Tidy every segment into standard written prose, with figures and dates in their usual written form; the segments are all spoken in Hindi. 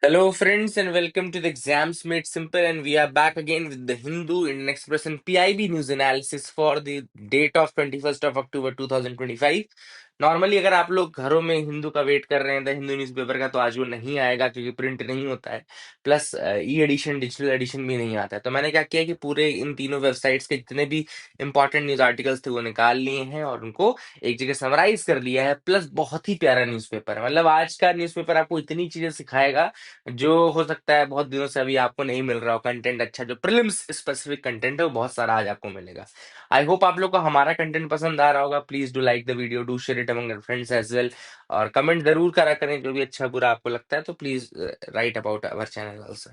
Hello, friends, and welcome to the Exams Made Simple. And we are back again with the Hindu Indian Express and PIB news analysis for the date of 21st of October 2025. Normally अगर आप लोग घरों में हिंदू का वेट कर रहे हैं द हिंदू न्यूज़पेपर का, तो आज वो नहीं आएगा क्योंकि प्रिंट नहीं होता है। प्लस ई एडिशन डिजिटल एडिशन भी नहीं आता है। तो मैंने क्या किया कि पूरे इन तीनों वेबसाइट्स के जितने भी इंपॉर्टेंट न्यूज आर्टिकल्स थे वो निकाल लिए हैं और उनको एक जगह समराइज कर लिया है। प्लस बहुत ही प्यारा न्यूज़पेपर है, मतलब आज का न्यूज़पेपर आपको इतनी चीजें सिखाएगा जो हो सकता है बहुत दिनों से अभी आपको नहीं मिल रहा हो। कंटेंट अच्छा, जो प्रीलिम्स स्पेसिफिक कंटेंट है वो बहुत सारा आज आपको मिलेगा। आई होप आप लोग को हमारा कंटेंट पसंद आ रहा होगा। Please do like the video, do share it among your friends as well, और कमेंट जरूर करा करें जो भी अच्छा बुरा आपको लगता है। तो please right about our channel also.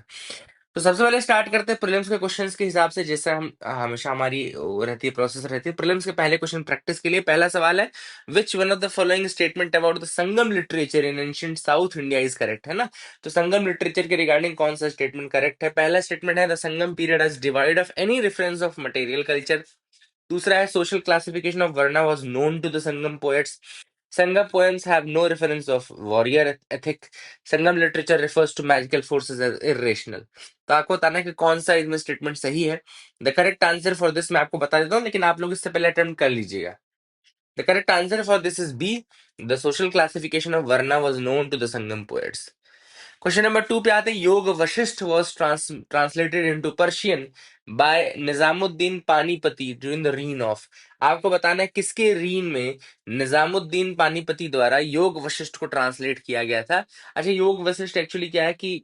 तो सबसे पहले स्टार्ट करते हैं प्रीलिम्स के क्वेश्चंस के हिसाब से, जैसे हम हमेशा हमारी वो रहती है, प्रोसेस रहती है। प्रीलिम्स के पहले क्वेश्चन प्रैक्टिस के लिए पहला सवाल है, विच one of the following statement about the Sangam literature in ancient south India is correct, है ना। तो संगम लिटरेचर के रिगार्डिंग कौन सा स्टेटमेंट करेक्ट है? पहला स्टेटमेंट है the Sangam period as divide of any reference of material culture. दूसरा है social classification of varna was known to the Sangam poets. Sangam poems have no reference of warrior ethic. Sangam literature refers to magical forces as irrational. तो आपको बताना है कि कौन सा इसमें स्टेटमेंट सही है। The correct answer for this मैं आपको बता देता हूँ, लेकिन आप लोग इससे पहले अटेम्प्ट कर लीजिएगा। The correct answer for this is B, the social classification of varna was known to the Sangam poets. Question number 2 पे आते हैं, Yoga Vashishtha was translated into Persian by Nizamuddin Panipati during the reign of. आपको बताना है किसके रीन में निजामुद्दीन पानीपति द्वारा योग वशिष्ठ को ट्रांसलेट किया गया था। अच्छा, योग वशिष्ठ एक्चुअली क्या है कि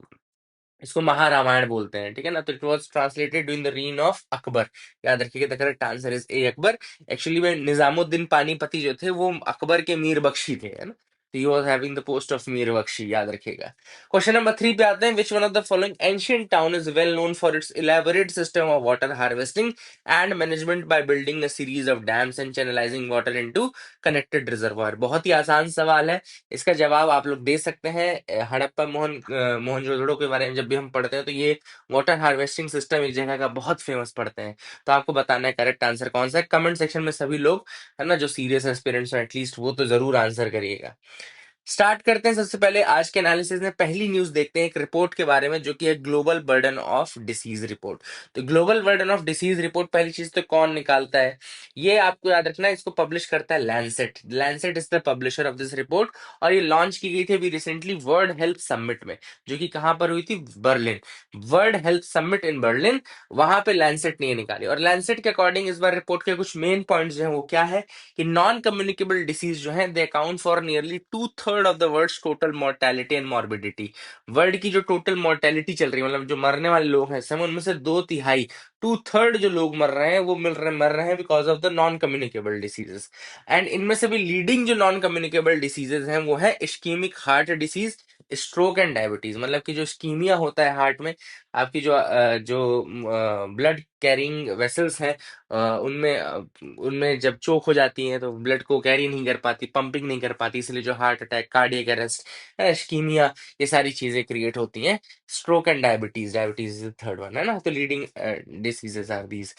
इसको महारामायण बोलते हैं, ठीक है ना। तो it was translated during the reign of Akbar. याद रखिएगा, the correct answer is A Akbar. Actually में निजामुद्दीन पानीपति जो थे वो अकबर के मीर बख्शी थे, है ना। तो he was having the post of Mir Bakhshi, याद रखिएगा। क्वेश्चन नंबर 3 पे आते हैं, which one of the following ancient town is well known for its elaborate system of water harvesting and management by building a series of dams and channelizing water into connected reservoir. बहुत ही आसान सवाल है, इसका जवाब आप लोग दे सकते हैं। हड़प्पा मोहनजोदड़ो के बारे में जब भी हम पढ़ते हैं तो ये वाटर हार्वेस्टिंग सिस्टम एक जगह का बहुत फेमस पढ़ते हैं। तो आपको बताना है करेक्ट आंसर कौन सा है। कमेंट सेक्शन में सभी लोग, है ना, जो सीरियस एस्पिरेंट्स हैं एटलीस्ट, वो तो जरूर आंसर करिएगा। स्टार्ट करते हैं। सबसे पहले आज के एनालिसिस में पहली न्यूज देखते हैं एक रिपोर्ट के बारे में, जो कि है global burden of disease report. तो global burden of disease report पहली चीज तो कौन निकालता है, ये आपको याद रखना है। इसको पब्लिश करता है Lancet. Lancet is the publisher of this report, और ये लॉन्च की गई थी अभी रिसेंटली वर्ल्ड हेल्थ समिट में, जो कि कहां पर हुई थी? Berlin. World health summit in Berlin, वहां पे लैंसेट ने ये निकाली। और लैंसेट के अकॉर्डिंग इस बार रिपोर्ट के कुछ मेन पॉइंट्स जो है वो क्या है कि नॉन कम्युनिकेबल डिसीज जो है they account for nearly 2/3 of the world's total mortality and morbidity. World की जो टोटल मोर्टेलिटी चल रही है, मतलब जो मरने वाले लोग हैं सब, उनमें से 2/3, 2/3 जो लोग मर रहे हैं वो मर रहे हैं because of the non communicable diseases. And इनमें से भी लीडिंग जो नॉन कम्युनिकेबल डिसीजेस हैं वो है ischaemic heart disease, stroke and diabetes. मतलब कि जो स्कीमिया होता है हार्ट में, आपकी जो ब्लड कैरिंग वेसल्स हैं, उनमें जब चोक हो जाती हैं तो ब्लड को कैरी नहीं कर पाती, पंपिंग नहीं कर पाती, इसलिए जो heart attack, cardiac arrest, ischemia, ये सारी चीजें क्रिएट होती हैं। Stroke and diabetes, diabetes is third one, है ना। तो leading diseases are these.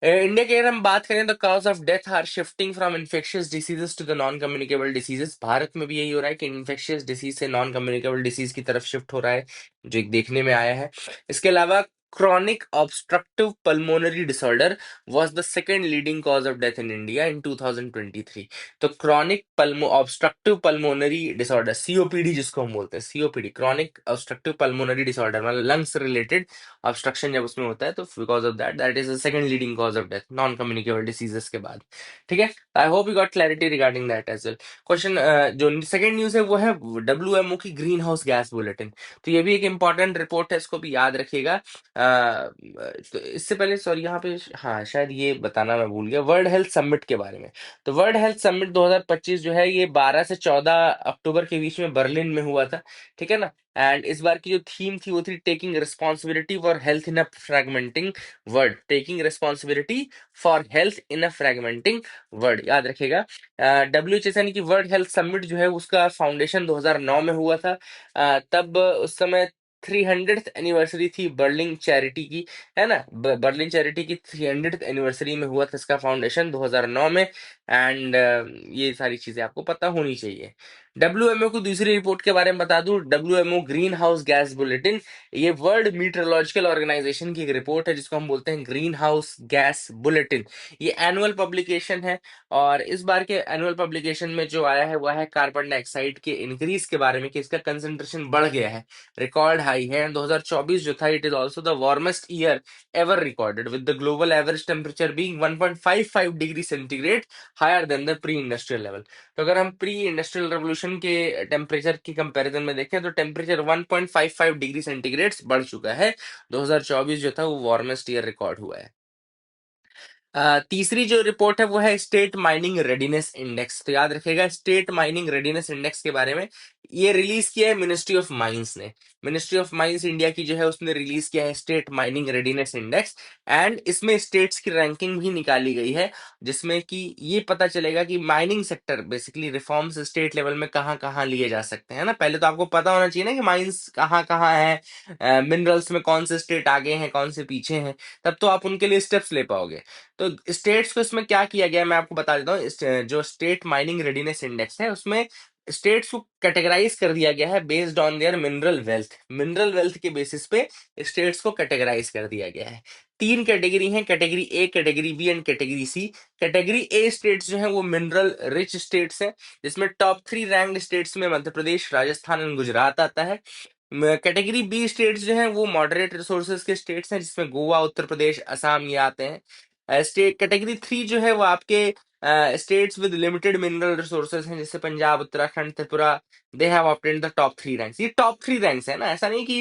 India की अगर हम बात करें तो cause of death are shifting from infectious diseases to the non communicable diseases. Bharat में भी यही हो रहा है कि इन्फेक्शियस डिसीज से नॉन कम्युनिकेबल डिसीज की तरफ शिफ्ट हो रहा है, जो एक देखने में आया है। इसके अलावा chronic obstructive pulmonary disorder was the second leading cause of death in India in 2023। तो chronic obstructive pulmonary disorder, COPD जिसको हम बोलते हैं, COPD, chronic obstructive pulmonary disorder, मतलब lungs related obstruction जब उसमें होता है तो because of that, that is the second leading cause of death non communicable diseases के बाद। ठीक है, I hope you got clarity regarding that as well। Question जो सेकंड न्यूज है वो है WMO की ग्रीन हाउस गैस बुलेटिन। तो ये भी एक इंपॉर्टेंट रिपोर्ट है, इसको भी याद रखिएगा। तो इससे पहले सॉरी, यहाँ पे हाँ शायद ये बताना मैं भूल गया वर्ल्ड हेल्थ समिट के बारे में। तो वर्ल्ड हेल्थ समिट 2025 जो है ये 12 से 14 अक्टूबर के बीच में बर्लिन में हुआ था, ठीक है ना। एंड इस बार की जो थीम थी वो थी taking responsibility for health in a fragmenting world. Taking responsibility for health in a fragmenting world, याद रखिएगा। WHS यानी कि वर्ल्ड हेल्थ समिट जो है उसका फाउंडेशन 2009 में हुआ था। तब उस समय 300th एनिवर्सरी थी बर्लिन चैरिटी की, है ना। बर्लिन चैरिटी की 300th एनिवर्सरी में हुआ था इसका फाउंडेशन 2009 में। एंड ये सारी चीजें आपको पता होनी चाहिए। डब्ल्यूएमओ की दूसरी रिपोर्ट के बारे में बता दूं, WMO green house gas bulletin, ये वर्ल्ड मीटरोलॉजिकल ऑर्गेनाइजेशन की एक रिपोर्ट है जिसको हम बोलते हैं ग्रीन हाउस गैस बुलेटिन। ये एनुअल पब्लिकेशन है, और इस बार के एनुअल पब्लिकेशन में जो आया है वह है कार्बन डाइऑक्साइड के इंक्रीज के बारे में, कि इसका कंसंट्रेशन बढ़ गया है, रिकॉर्ड हाई है। 2024 जो था, it is also the warmest year ever recorded, with the global average temperature being 1.55 degree centigrade higher than the pre industrial level. तो अगर हम प्री इंडस्ट्रियल रेवोल्यूशन के टेम्परेचर की कंपैरिजन में देखें तो टेम्परेचर 1.55 डिग्री सेंटीग्रेड बढ़ चुका है। 2024 जो था वो वार्मेस्ट ईयर रिकॉर्ड हुआ है। तीसरी जो रिपोर्ट है वो है स्टेट माइनिंग रेडीनेस इंडेक्स। तो याद रखिएगा, स्टेट माइनिंग रेडीनेस इंडेक्स के बारे में, ये रिलीज किया है मिनिस्ट्री ऑफ माइंस ने। मिनिस्ट्री ऑफ माइंस इंडिया की जो है उसने रिलीज किया है state mining readiness index, and इसमें स्टेट्स की रैंकिंग भी निकाली गई है, जिसमें कि ये पता चलेगा कि mining sector basically reforms state level में कहाँ कहाँ लिए जा सकते हैं ना। पहले तो आपको पता होना चाहिए ना कि माइंस कहाँ कहाँ है, मिनरल्स में कौन से स्टेट आगे हैं कौन से पीछे हैं, तब तो आप उनके लिए स्टेप्स ले पाओगे। तो स्टेट्स को इसमें क्या किया गया है मैं आपको बता देता हूँ। जो स्टेट माइनिंग रेडीनेस इंडेक्स है उसमें स्टेट्स को कैटेगराइज कर दिया गया है based on their mineral wealth. Mineral wealth के बेसिस पे स्टेट्स को कैटेगराइज कर दिया गया है। तीन कैटेगरी हैं, category A, category B and category C. Category A states जो हैं वो मिनरल रिच स्टेट्स हैं, जिसमें टॉप 3 रैंक्ड स्टेट्स में मध्य प्रदेश, राजस्थान एंड गुजरात आता है। कैटेगरी बी स्टेट्स जो हैं वो मॉडरेट रिसोर्सेज के स्टेट्स हैं, जिसमें गोवा, उत्तर प्रदेश, असम ये आते हैं। स्टेट कैटेगरी 3 जो है वो आपके states with limited mineral resources हैं, जैसे Punjab, Uttarakhand, Tripura. They have obtained the top 3 ranks. ये टॉप 3 रैंक्स है ना, ऐसा नहीं कि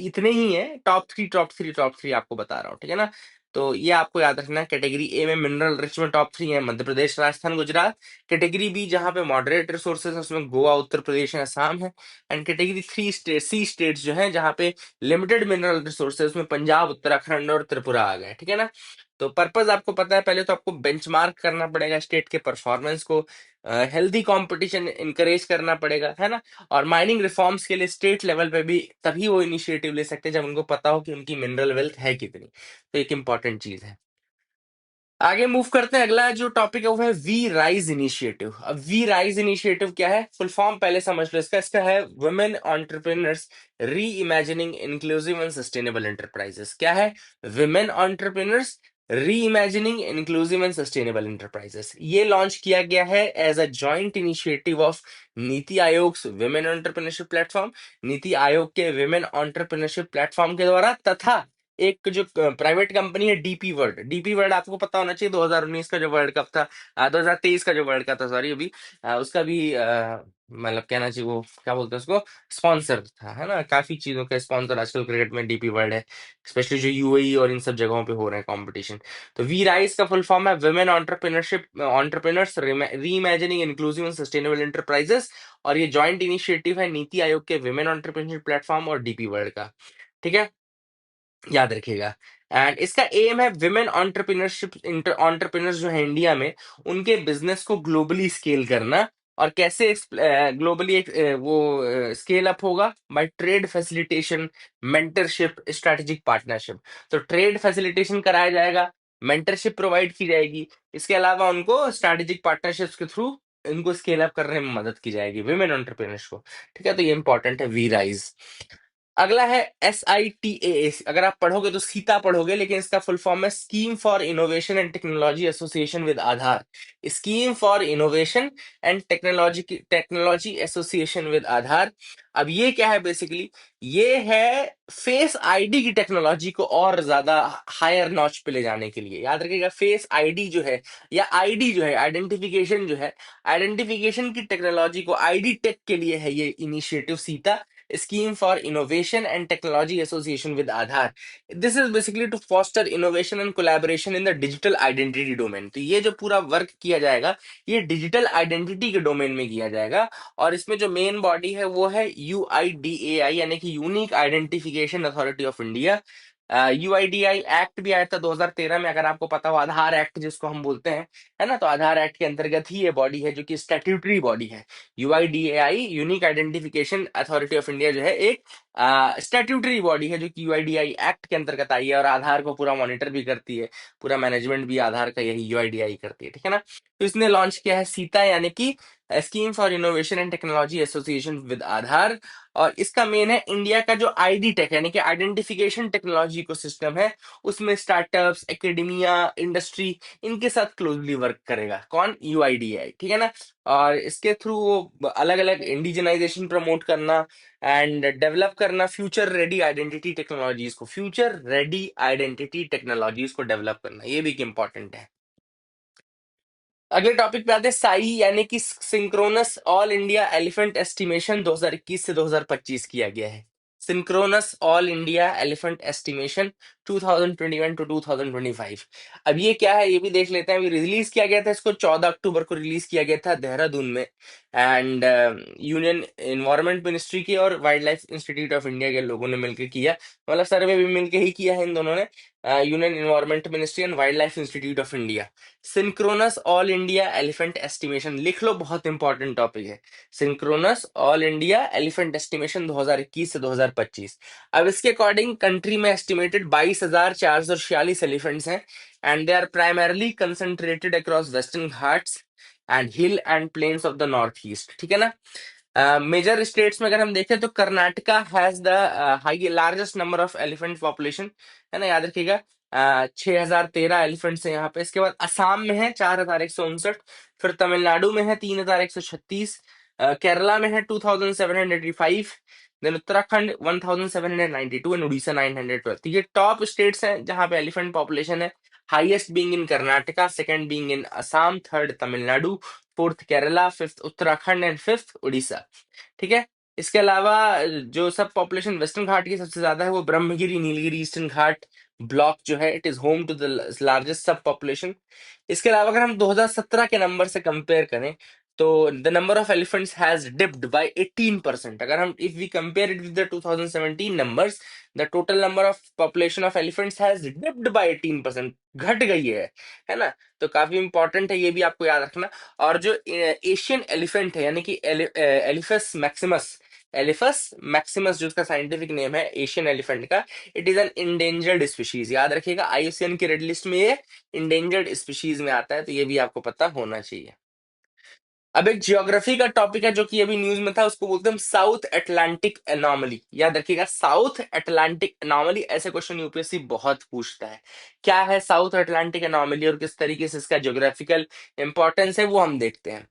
इतने ही है, टॉप 3 टॉप 3 टॉप 3 आपको बता रहा हूँ, ठीक है ना। तो ये आपको याद रखना है, कैटेगरी ए में मिनरल रिच में टॉप 3 है मध्य प्रदेश, राजस्थान, गुजरात। कैटेगरी बी जहाँ पे मॉडरेट रिसोर्सेज है उसमें गोवा, उत्तर प्रदेश एंड असम है। And category 3 state C states जो है जहाँ पे लिमिटेड मिनरल रिसोर्सेज, उसमें पंजाब, उत्तराखंड और त्रिपुरा आ गए, ठीक है ना। तो पर्पज आपको पता है, पहले तो आपको बेंचमार्क करना पड़ेगा स्टेट के परफॉर्मेंस को, हेल्दी कंपटीशन इंकरेज करना पड़ेगा, है ना। और माइनिंग रिफॉर्म्स के लिए स्टेट लेवल पे भी तभी वो इनिशिएटिव ले सकते हैं जब उनको पता हो कि उनकी मिनरल वेल्थ है कितनी। तो एक इंपॉर्टेंट चीज है। आगे मूव करते हैं, अगला जो टॉपिक है वो है वी राइज इनिशिएटिव। अब वी राइज इनिशिएटिव क्या है, फुल फॉर्म पहले समझ लो इसका। इसका है women entrepreneurs re imagining inclusive and sustainable enterprises. क्या है, women entrepreneurs re imagining inclusive and sustainable enterprises. ये लॉन्च किया गया है as a joint initiative of NITI Aayog women entrepreneurship platform, NITI Aayog के वुमेन एंटरप्रेन्योरशिप प्लेटफॉर्म के द्वारा, तथा एक जो प्राइवेट कंपनी है डीपी वर्ल्ड। डीपी वर्ल्ड आपको पता होना चाहिए, 2019 का जो वर्ल्ड कप था, 2023 का जो वर्ल्ड कप था, सॉरी, अभी उसका भी मतलब कहना चाहिए वो क्या बोलते हैं उसको, स्पॉन्सर था, है ना। काफी चीजों का स्पॉन्सर आजकल क्रिकेट में डीपी वर्ल्ड है, स्पेशली जो यूएई और इन सब जगहों पे हो रहे हैं कंपटीशन। तो वी राइज का फुल फॉर्म है women entrepreneurship entrepreneurs re imagining inclusive and sustainable enterprises. और ये जॉइंट इनिशिएटिव है नीति आयोग के वुमेन एंटरप्रेन्योरशिप प्लेटफॉर्म और डीपी वर्ल्ड का, ठीक है, याद रखिएगा। एंड इसका एम है विमेन एंटरप्रेन्योरशिप एंटरप्रेन्योर्स जो है इंडिया में, उनके बिजनेस को ग्लोबली स्केल करना। और कैसे ग्लोबली वो स्केल अप होगा, by trade facilitation, mentorship, strategic partnership. तो ट्रेड फैसिलिटेशन कराया जाएगा, मेंटरशिप प्रोवाइड की जाएगी, इसके अलावा उनको स्ट्रेटेजिक पार्टनरशिप्स के थ्रू इनको स्केल अप करने में मदद की जाएगी विमेन एंटरप्रेन्योर्स को, ठीक है। तो ये इंपॉर्टेंट है वी राइज। अगला है SITA। अगर आप पढ़ोगे तो सीता पढ़ोगे, लेकिन इसका फुल फॉर्म है scheme for innovation and technology association with Aadhaar. Scheme for innovation and technology association with Aadhaar. अब ये क्या है बेसिकली, ये है फेस आईडी की टेक्नोलॉजी को और ज्यादा हायर नॉच पे ले जाने के लिए। याद रखिएगा, फेस आईडी जो है, या आईडी जो है, आइडेंटिफिकेशन जो है, आइडेंटिफिकेशन की टेक्नोलॉजी को आईडी टेक के लिए है ये initiative Sita, Scheme for Innovation and Technology Association with Aadhaar. This is basically to foster innovation and collaboration in the digital identity domain. तो ये जो पूरा वर्क किया जाएगा, ये डिजिटल आइडेंटिटी के डोमेन में किया जाएगा। और इसमें जो मेन बॉडी है वो है UIDAI, यानी कि unique identification authority of India. UIDAI act भी आया था 2013 में, अगर आपको पता हो, आधार एक्ट जिसको हम बोलते हैं, है ना। तो आधार एक्ट के अंतर्गत ही ये बॉडी है जो कि स्टैट्यूटरी बॉडी है। UIDAI, unique identification authority of India, जो है एक स्टैट्यूटरी बॉडी है जो कि यूआईडीआई एक्ट के अंतर्गत आई है, और आधार को पूरा मॉनिटर भी करती है, पूरा मैनेजमेंट भी आधार का यही यूआईडीआई करती है, ठीक है ना। तो इसने लॉन्च किया है सीता, यानी कि scheme for innovation and technology association with Aadhaar. और इसका मेन है इंडिया का जो आईडी टेक यानी कि आइडेंटिफिकेशन टेक्नोलॉजी इको सिस्टम है, उसमें स्टार्टअप्स, एकेडमिया, इंडस्ट्री, इनके साथ क्लोजली वर्क करेगा। कौन? यूआईडीआई, ठीक है ना। और इसके थ्रू वो अलग अलग इंडिजिनाइजेशन प्रमोट करना एंड डेवलप करना फ्यूचर रेडी आइडेंटिटी टेक्नोलॉजीज को, फ्यूचर रेडी आइडेंटिटी टेक्नोलॉजीज को डेवलप करना, ये भी एक इंपॉर्टेंट है। अगले टॉपिक पे आते हैं, साई यानी कि synchronous all India elephant estimation 2021 से 2025 किया गया है। Synchronous all India elephant estimation 2021 to 2025। अब ये क्या है ये भी देख लेते हैं। अभी रिलीज किया गया था, इसको 14 अक्टूबर को रिलीज किया गया था देहरादून में। एंड यूनियन एनवायरमेंट मिनिस्ट्री के और wild life institute of India के लोगों ने मिलकर किया, मतलब सर्वे भी मिलकर ही किया है इन दोनों ने, union environment ministry and wildlife institute of India. Synchronous all India elephant estimation लिख लो, बहुत इंपॉर्टेंट टॉपिक है। Synchronous all India elephant estimation 2021 से 2025। अब इसके अकॉर्डिंग कंट्री में एस्टिमेटेड 22,446 एलिफेंट्स हैं, and they are primarily concentrated across western Ghats and hill and plains of the north east, ठीक है ना। मेजर स्टेट्स में अगर हम देखें तो Karnataka has the high largest number of elephant population, है ना, याद रखिएगा। 6,013 एलिफेंट्स हैं यहाँ पे। इसके बाद असम में है 4,159, फिर तमिलनाडु में है 3,136, केरला में है 2,785, देन उत्तराखंड 1,792 एंड उड़ीसा 912। तो ये टॉप स्टेट्स हैं जहाँ पे एलिफेंट पॉपुलेशन है। Highest being in Karnataka, second being in Assam, third Tamil Nadu, fourth Kerala, fifth Uttarakhand and fifth Orissa, ठीक है। इसके अलावा जो सब पॉपुलेशन वेस्टर्न घाट की सबसे ज्यादा है वो ब्रह्मगिरी नीलगिरी ईस्टर्न घाट ब्लॉक जो है, it is home to the largest sub population. इसके अलावा अगर हम 2017 के नंबर से कंपेयर करें तो the number of elephants has dipped by 18%। अगर हम if we compare it with the 2017 numbers, the total number of population of elephants has dipped by 18%, घट गई है ना। तो काफी इंपॉर्टेंट है, ये भी आपको याद रखना। और जो एशियन एलिफेंट है यानी कि एलिफस मैक्सिमस, एलिफस मैक्सिमस जो उसका साइंटिफिक नेम है एशियन एलिफेंट का, it is N endangered species, याद रखिएगा। आईयूसीएन की रेड लिस्ट में ये इंडेंजर्ड स्पीशीज में आता है, तो ये भी आपको पता होना चाहिए। अब एक जियोग्राफी का टॉपिक है जो कि अभी न्यूज में था, उसको बोलते हैं साउथ अटलांटिक एनॉमली। याद रखिएगा, साउथ अटलांटिक एनॉमली, ऐसे क्वेश्चन यूपीएससी बहुत पूछता है। क्या है साउथ अटलांटिक एनॉमली और किस तरीके से इसका ज्योग्राफिकल इंपॉर्टेंस है वो हम देखते हैं।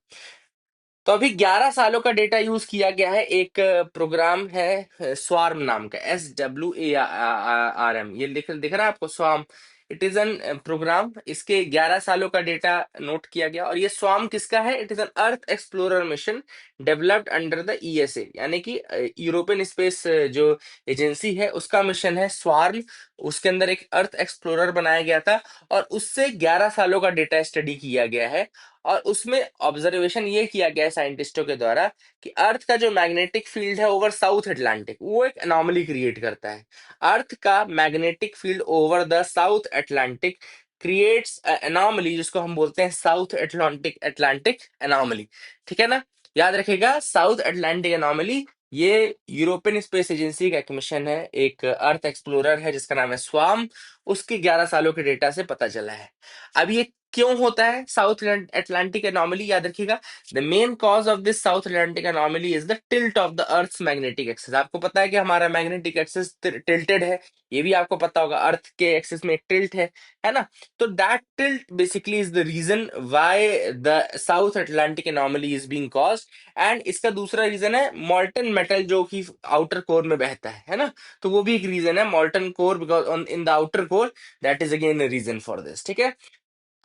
तो अभी 11 सालों का डेटा यूज किया गया है। एक प्रोग्राम है स्वार्म नाम का, SWARM, ये दिख रहा है आपको, swarm. It is an programme, इसके 11 सालों का डेटा नोट किया गया। और ये स्वार्म किसका है? It is N earth explorer mission developed under the ESA, यानी कि यूरोपियन स्पेस जो एजेंसी है उसका मिशन है स्वार्म। उसके अंदर एक अर्थ एक्सप्लोरर बनाया गया था और उससे 11 सालों का डेटा स्टडी किया गया है। और उसमें ऑब्जर्वेशन ये किया गया है साइंटिस्टों के द्वारा कि अर्थ का जो मैग्नेटिक फील्ड है ओवर साउथ अटलांटिक, वो एक एनॉमली क्रिएट करता है। अर्थ का magnetic field over the south Atlantic creates anomaly, जिसको हम बोलते हैं साउथ अटलांटिक अटलांटिक एनॉमली, ठीक है ना। याद रखिएगा, साउथ अटलांटिक एनॉमली ये यूरोपियन स्पेस एजेंसी का एक मिशन है, एक अर्थ एक्सप्लोरर है जिसका नाम है स्वाम। उसके 11 सालों के डेटा से पता चला है। अब ये क्यों होता है साउथ अटलांटिक एनॉमली? याद रखिएगा, the main cause of this south Atlantic anomaly is the tilt of the earth's magnetic axis. आपको पता है कि हमारा मैग्नेटिक एक्सिस टिल्टेड है, ये भी आपको पता होगा, अर्थ के एक्सिस में एक टिल्ट है ना। तो that tilt basically is the reason why the south Atlantic anomaly is being caused. And इसका दूसरा रीजन है मॉल्टन मेटल जो कि आउटर कोर में बहता है ना। तो वो भी एक रीजन है, molten core, because in the outer core, that is again reason for this, ठीक है।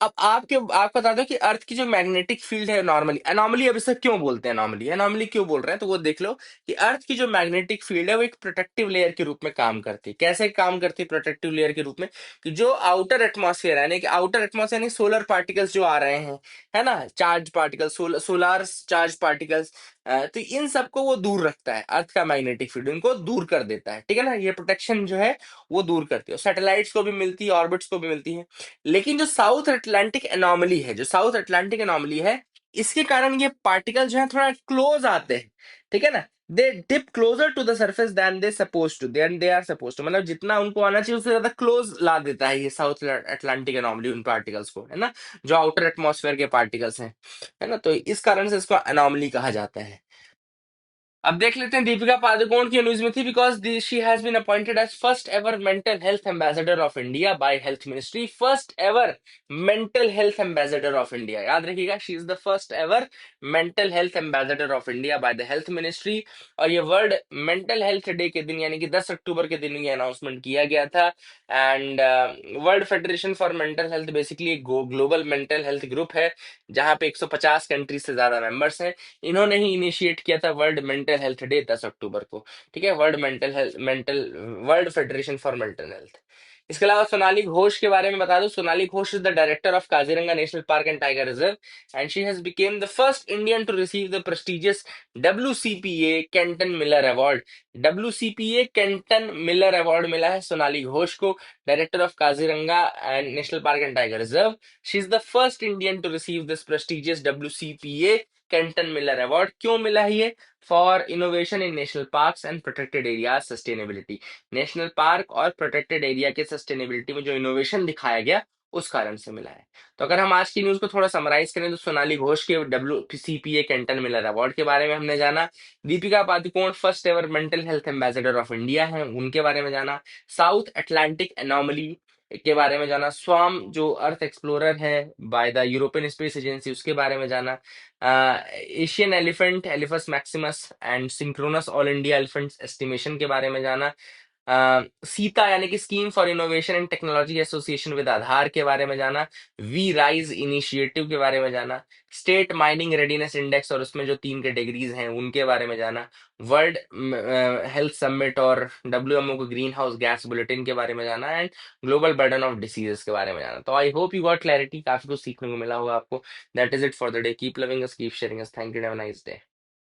अब आपको बता दो कि अर्थ की जो मैग्नेटिक फील्ड है नॉर्मली, एनॉमली, अब इसे क्यों बोलते हैं एनॉमली, एनॉमली क्यों बोल रहे हैं, तो वो देख लो कि अर्थ की जो मैग्नेटिक फील्ड है वो एक प्रोटेक्टिव लेयर के रूप में काम करती है। कैसे काम करती है प्रोटेक्टिव लेयर के रूप में? कि जो आउटर एटमॉस्फेयर है, यानी कि आउटर एटमॉस्फेयर यानी सोलर पार्टिकल्स जो आ रहे हैं, है ना, charge particles, solar charge particles, तो इन सबको वो दूर रखता है, अर्थ का मैग्नेटिक फील्ड इनको दूर कर देता है, ठीक है ना। ये प्रोटेक्शन जो है वो दूर करती है, सैटेलाइट्स को भी मिलती है, ऑर्बिट्स को भी मिलती है। लेकिन जो साउथ अटलांटिक एनॉमली है, जो साउथ अटलांटिक एनॉमली है, इसके कारण ये पार्टिकल जो है थोड़ा क्लोज आते हैं, ठीक है ना। They dip closer to the surface then they suppose to, then they are suppose to, मतलब जितना उनको आना चाहिए उससे ज्यादा क्लोज ला देता है ये साउथ अटलांटिक एनॉमली उन पार्टिकल्स को, है ना, जो आउटर एटमॉस्फेयर के पार्टिकल्स हैं, है ना, तो इस कारण से इसको एनॉमली कहा जाता है। अब देख लेते हैं दीपिका पादुकोण की न्यूज में थी, because she has been appointed as first ever mental health ambassador of India by health ministry, first ever mental health ambassador of India, याद रखिएगा, she is the first ever mental health ambassador of India by the health ministry. और ये वर्ल्ड मेंटल हेल्थ डे के दिन यानी कि 10 अक्टूबर के दिन ये अनाउंसमेंट किया गया था। And world federation for mental health basically एक ग्लोबल मेंटल हेल्थ ग्रुप है जहां पे 150 कंट्रीज से ज्यादा मेंबर्स हैं। इन्होंने ही इनिशिएट किया था वर्ल्ड मेंटल हेल्थ डे 10 अक्टूबर को, ठीक है, world federation for mental health. इसके अलावा सोनाली घोष के बारे में बता दूं, Sonali Ghosh is the director of Kaziranga national park and tiger reserve and she has become the first Indian to receive the prestigious WCPA Kenton Miller award. WCPA Kenton Miller award मिला है सोनाली घोष को, director of Kaziranga and national park and tiger reserve. She is the first Indian to receive this prestigious WCPA Kenton Miller award. क्यों मिला है ये? For innovation in national parks and protected area sustainability, national park और प्रोटेक्टेड एरिया के सस्टेनेबिलिटी में जो इनोवेशन दिखाया गया उस कारण से मिला है। तो अगर हम आज की न्यूज को थोड़ा समराइज करें तो सोनाली घोष के WCPA कैंटन मिलर अवार्ड के बारे में हमने जाना, Deepika Padukone first ever mental health ambassador of India है उनके बारे में जाना, साउथ अटलांटिक एनोमली के बारे में जाना, स्वाम जो अर्थ एक्सप्लोरर है by the European space agency उसके बारे में जाना, Asian elephant Elephas maximus and synchronous all India elephant estimation के बारे में जाना, सीता यानी कि scheme for innovation and technology association with Aadhaar के बारे में जाना, वी राइज इनिशिएटिव के बारे में जाना, स्टेट माइनिंग रेडीनेस इंडेक्स और उसमें जो 3 कैटेगरीज हैं उनके बारे में जाना, वर्ल्ड हेल्थ समिट और WMO को ग्रीन हाउस गैस बुलेटिन के बारे में जाना and global burden of diseases के बारे में जाना। तो I hope you got clarity, काफी कुछ सीखने को मिला होगा आपको। That is it for the day, keep loving us, keep sharing us, thank you, have a nice day.